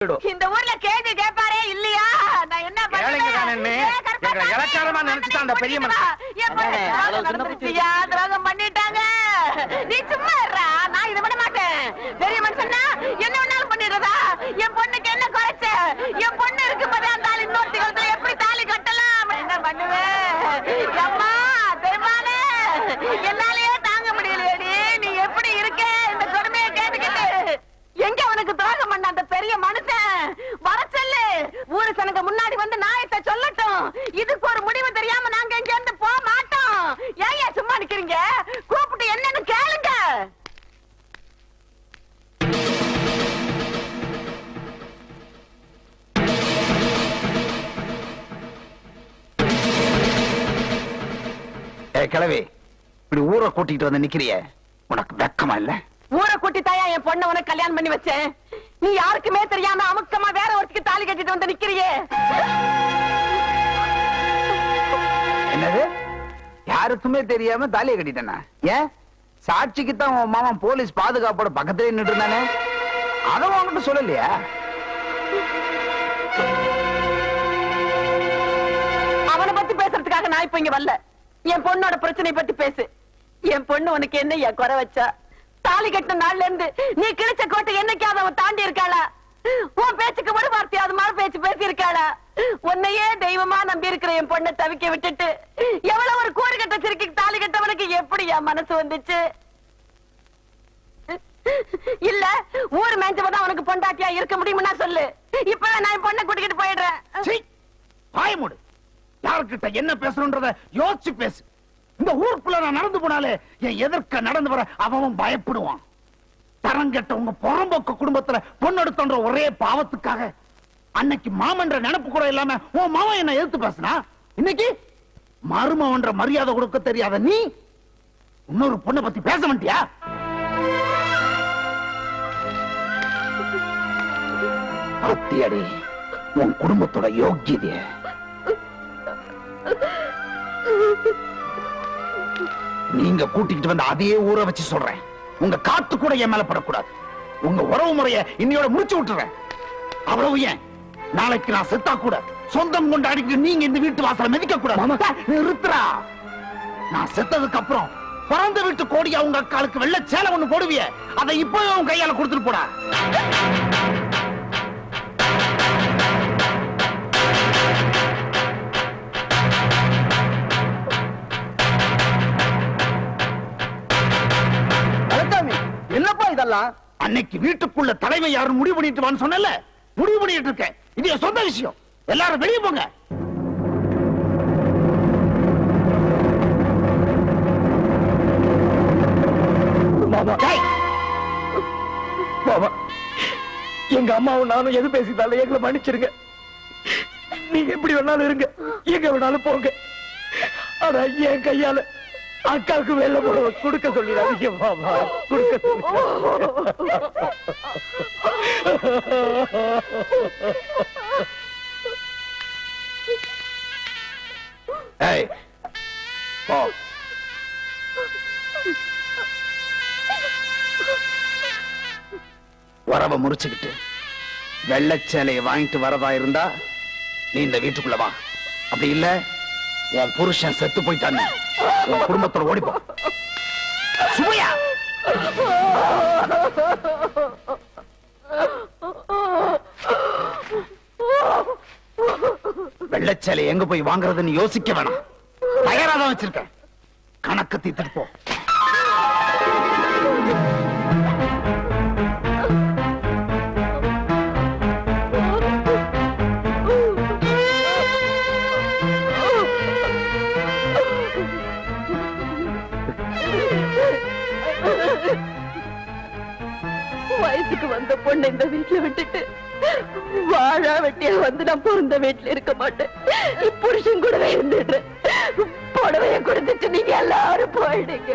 இந்த ஊர்ல கேள்வி கேட்பாரே இல்லையா? நான் என்ன இலக்காரமா நினைச்சுதான் அந்த பெரிய துரோகம் பண்ணிட்டாங்க. நீ சும்மா இருடா, நான் இதை விட மாட்டேன். பெரிய மனுஷன்னா என்ன வேணாலும் பண்ணிடுறதா? என் பொண்ணுக்கு என்ன குறைச்ச? என் பொண்ணு இருக்கு போதே அந்த ஆள் இன்னொருத்தி எப்படி தாலி கட்டலாம்? என்ன பண்ணுவேன்? அம்மா பெருமானே, என்னாலேயே தாங்க முடியலையேடி. நீ எப்படி இருக்க? இந்த கொடுமையை கேட்டுக்கிட்டு எங்க அவனுக்கு துரோகம் பண்ண அந்த பெரிய மனுஷன் வர சொல்லு. ஊரு சனங்க முன்னாடி வந்து நாயத்தை சொல்லட்டும். இதுக்கு ஒரு முடிவு தெரியாம நாங்க இங்க இருந்து போக மாட்டோம். ஏயா சும்மா நிக்கிறீங்க? கூப்பிட்டு என்னன்னு கேளுங்க. கிழவி, இப்படி ஊரை கூட்டிட்டு வந்து நிக்கிறிய, உனக்கு வெக்கமா இல்ல? ஊரை கூட்டி தாயா என் பொண்ண உனக்கு கல்யாணம் பண்ணி வச்சேன். நீ யாருக்குமே தெரியாம அமுக்கமா வேற ஒருத்திக்கு தாலி கட்டிட்டு வந்து நிக்கிறியே. என்னது? யாருக்குமே தெரியாம தாலியை கட்டிட்டேனா? ஏன்? சாட்சிக்கு தான் உன் மாமன் போலீஸ் பாதுகாப்போட பக்கத்திலே நின்று இருந்தானே, அதை உன்கிட்ட சொல்லலையா? அவனை பத்தி பேசுறதுக்காக நான் இப்ப இங்க வரல. என் பொண்ணோட பிரச்சனை பத்தி பேசு. என் பொண்ணு உனக்கு என்ன குறை வச்சா? தாலி கட்டின நாள்ல இருந்து நீ கிழிச்ச கோட்டை என்னைக்காவது அவன் தாண்டி இருக்காளா? உன் பேச்சுக்கு ஒரு வார்த்தையாவது மாறு பேச்சு பேசி இருக்காளா? உன்னையே தெய்வமா நம்பி இருக்கிற என் பொண்ணை தவிக்க விட்டுட்டு எவ்வளவு ஒரு கூறு கட்ட சிறுக்கி தாலி கட்டவனுக்கு எப்படி என் மனசு வந்துச்சு? இல்ல ஊர் மேஞ்சவதான் அவனுக்கு பொண்டாட்டியா இருக்க முடியும்னா சொல்லு. இப்ப நான் என் பொண்ணை கூட்டிக்கிட்டு போயிடுறேன். பாயமுடு. யாருக்கிட்ட என்ன பேசணும்ன்றத யோசிச்சு பேசு. இந்த ஊருக்குள்ள நான் நடந்து போனாலே என் எதிர்க்க நடந்து வர அவன் பயப்படுவான். தரங்கட்ட உங்க புறம்போக்கு குடும்பத்துல பொண்ணெடுத்தோன்ற ஒரே பாவத்துக்காக அன்னைக்கு மாமன்ற நினைப்பு கூட இல்லாம உன் மாமன் என்ன எதிர்த்து பேசினா, இன்னைக்கு மருமன்ற மரியாதை கொடுக்க தெரியாத நீ இன்னொரு பொண்ணை பத்தி பேச மாட்டியா? அத்தியடி உன் குடும்பத்தோட யோக்கியதைய. நீங்க கூட்டிட்டு வந்த அதே ஊரை வச்சு சொல்றேன். உங்க காத்து கூட என் மேல படக்கூடாது. உங்க உறவு முறைய இன்னையோட முடிச்சு விட்டுறேன். அவ்வளவு ஏன், நாளைக்கு நான் செத்தா கூட சொந்தம் கொண்டாடிட்டு நீங்க இந்த வீட்டு வாசல மிதிக்க கூடாது. நிறுத்துறா. நான் செத்ததுக்கு அப்புறம் பிறந்த வீட்டு கோடியா உங்க அக்காளுக்கு வெள்ள சேலை ஒண்ணு போடுவிய, அதை இப்பவே உன் கையால கொடுத்துட்டு போடா. என்னப்பா இதெல்லாம்? அன்னைக்கு வீட்டுக்குள்ள தலைமை யாரும் முடிவு பண்ணிட்டு வான்னு சொன்னல, முடிவு பண்ணிட்டு இருக்கேன். இது என் சொந்த விஷயம். எல்லாரும் வெளியே போங்க. மாமா, எங்க அம்மாவும் நானும் எது பேசிட்டாலும் எங்களை மன்னிச்சிருங்க. நீங்க எப்படி வேணாலும் இருங்க, எங்க வேணாலும் போங்க. ஆனா என் கையால அக்காவுக்கு வெள்ள புடவை கொடுக்க சொல்லிடாதீங்க மாமா, கொடுக்க வரவ முறிச்சுக்கிட்டு வெள்ளச்சேலையை வாங்கிட்டு வரதா இருந்தா நீ இந்த வீட்டுக்குள்ள வா. அப்படி இல்ல உன் புருஷன் செத்து போயிட்டான்னு உன் குடும்பத்தோட ஓடிப்போ. சுமையா, வெள்ளச்சேலை எங்க போய் வாங்குறதுன்னு யோசிக்க வேணாம். தயாராதான் வச்சிருக்கேன். கணக்கு தீர்த்துட்டு போ. வயசுக்கு வந்த பொண்ணு இந்த வீட்டுல விட்டுட்டு வாழா வெட்டியா வந்து நான் பிறந்த வீட்டுல இருக்க மாட்டேன். புருஷன் கூடவே இருந்துடுறேன். புடவைய கொடுத்துட்டு நீங்க எல்லாரும் போயிடுங்க.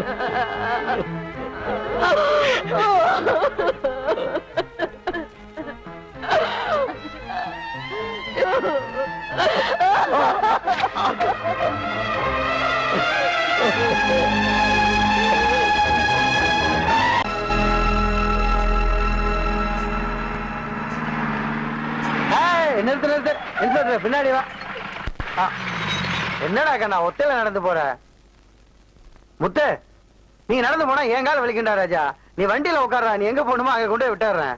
நிறுத்து பின்னாடி வா. என்னடா கண்ணா ஒத்தையில நடந்து போற? முத்து, நீ நடந்து போனா என் கால வலிக்கின்றா ராஜா. நீ வண்டியில உட்கார்றா, நீ எங்க போகணுமோ அங்க கொண்டு போய் விட்டுறேன்.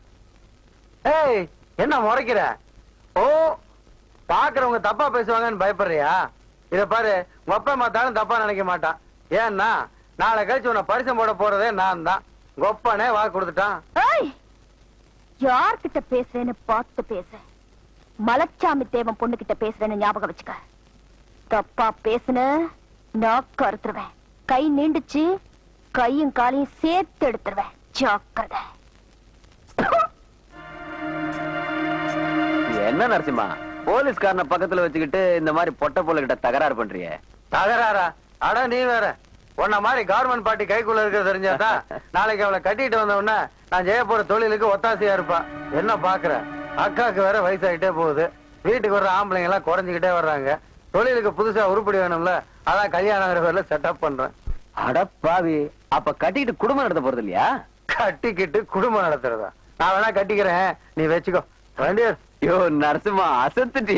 ஏய், என்ன முறைக்கிற? ஓ, பாக்குறவங்க தப்பா பேசுவாங்கன்னு பயப்படுறியா? இத பாரு, உங்க அப்பா மாத்தாலும் தப்பா நினைக்க மாட்டான். ஏன்னா நாளை கழிச்சு உன்னை பரிசம் போட போறதே நான் தான். கொப்பனே வாக்கு கொடுத்துட்டான். யார்கிட்ட பேசுறேன்னு பார்த்து பேச. மலச்சாமி தேவன் பொண்ணு கிட்ட பேசுறேன்னு ஞாபகம் வச்சுக்க. தப்பா பேசுன நாக்கு அறுத்துருவேன். கை நீண்டுச்சு, கையும் காலையும் சேர்த்து எடுத்துருவேன். ஜாக்கிரதை. என்ன நரசிம்மா, போலீஸ்காரனை பக்கத்துல வச்சுக்கிட்டு இந்த மாதிரி பொட்ட போல கிட்ட தகராறு பண்றிய? தகராறா? அட நீ வேற. உன்ன மாதிரி கவர்மெண்ட் பார்ட்டி கைக்குள்ள இருக்கிறது தெரிஞ்சாதான் நாளைக்கு அவளை கட்டிட்டு வந்த உடனே நான் செய்ய போற தொழிலுக்கு ஒத்தாசையா இருப்பா. என்ன பாக்குற, அக்காக்கு வேற வயசாயிட்டே போகுது. வீட்டுக்கு வர்ற ஆம்பளைங்க எல்லாம் குறைஞ்சுக்கிட்டே வர்றாங்க. தொழிலுக்கு புதுசா உருப்படி வேணும்ல, அதான் கல்யாணம் பேர்ல செட்டப் பண்றேன். அடப்பாவி, அப்ப கட்டிக்கிட்டு குடும்பம் நடத்த போறது இல்லையா? கட்டிக்கிட்டு குடும்பம் நடத்துறதா? நான் வேணா கட்டிக்கிறேன், நீ வச்சுக்கோ. வண்டியர். யோ நரசிம்மா, அசத்துட்டியே.